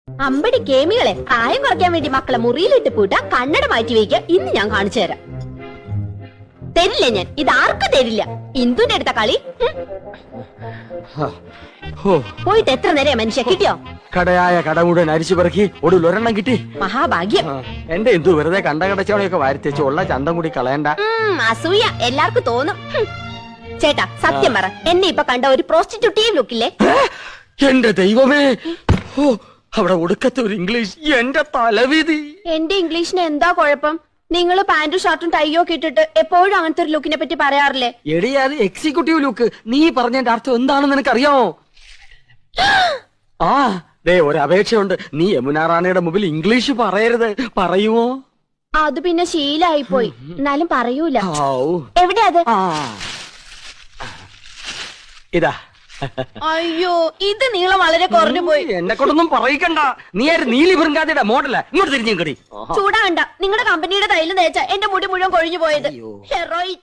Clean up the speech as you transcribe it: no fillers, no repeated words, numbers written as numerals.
അമ്പടി കേമികളെ പ്രായം കുറയ്ക്കാൻ വേണ്ടി മക്കളെ മുറിയിലിട്ട് പൂട്ട കണ്ണട മാറ്റി വയ്ക്കുക. ഇന്ന് ഞാൻ കാണിച്ചു തരാം. തരില്ല ഞാൻ, ഇത് ആർക്കും തരില്ല. ഇന്ദുന്റെ അടുത്ത കളി. പോയിട്ട് എത്ര നേരം മനുഷ്യ കിട്ടിയോ? കടയായ കട മുഴുവൻ അരിച്ചു പെറുക്കി ഒടുവിൽ ഒരെണ്ണം കിട്ടി. മഹാഭാഗ്യം. എന്റെ എന്തു വെറുതെ കണ്ട കടച്ചവണയൊക്കെ വാരിത്തേച്ച് ഉള്ള ചന്തം കൂടി കളയണ്ട. അസൂയ എല്ലാവർക്കും തോന്നും. ചേട്ടാ സത്യം പറ, എന്നെ ഇപ്പൊ കണ്ട ഒരു പ്രോസ്റ്റിറ്റ്യൂട്ടീവ് ലുക്കില്ലേ? എന്റെ ദൈവമേ, അവിടെ ഒടുക്കത്തെ ഒരു ഇംഗ്ലീഷ്. എന്റെ തലവിധി. എന്റെ ഇംഗ്ലീഷിന് എന്താ കുഴപ്പം? നിങ്ങൾ പാന്റും ഷർട്ടും ടൈയോ ഒക്കെ ഇട്ടിട്ട് എപ്പോഴും അങ്ങനത്തെ ഒരു ലുക്കിനെ പറ്റി പറയാറില്ലേ? എടി അത് എക്സിക്യൂട്ടീവ് ലുക്ക്. നീ പറഞ്ഞതിന്റെ അർത്ഥം എന്താണെന്ന് നിനക്കറിയാമോ? ആ ദേ ഒരു അപേക്ഷയുണ്ട്. നീ യമുന റാണിയുടെ മുമ്പിൽ ഇംഗ്ലീഷ് പറയരുത്. പറയുമോ? അത് പിന്നെ ശീലായിപ്പോയി. എന്നാലും പറയൂല. എവിടെയാ അത്? ഇതാ. അയ്യോ, ഇത് നീളം വളരെ കുറഞ്ഞു പോയി. എന്നെ കൊണ്ടൊന്നും പറയിക്കണ്ട. നീ നീലി വൃങ്കാതിയുടെ മോഡല. ഇങ്ങോട്ട് തിരിഞ്ഞു കടി. ചൂടാകണ്ട. നിങ്ങളുടെ കമ്പനിയുടെ തൈല് തേച്ച എന്റെ മുടി മുഴുവൻ കൊഴിഞ്ഞു പോയത്. ഹെറോയിൻ.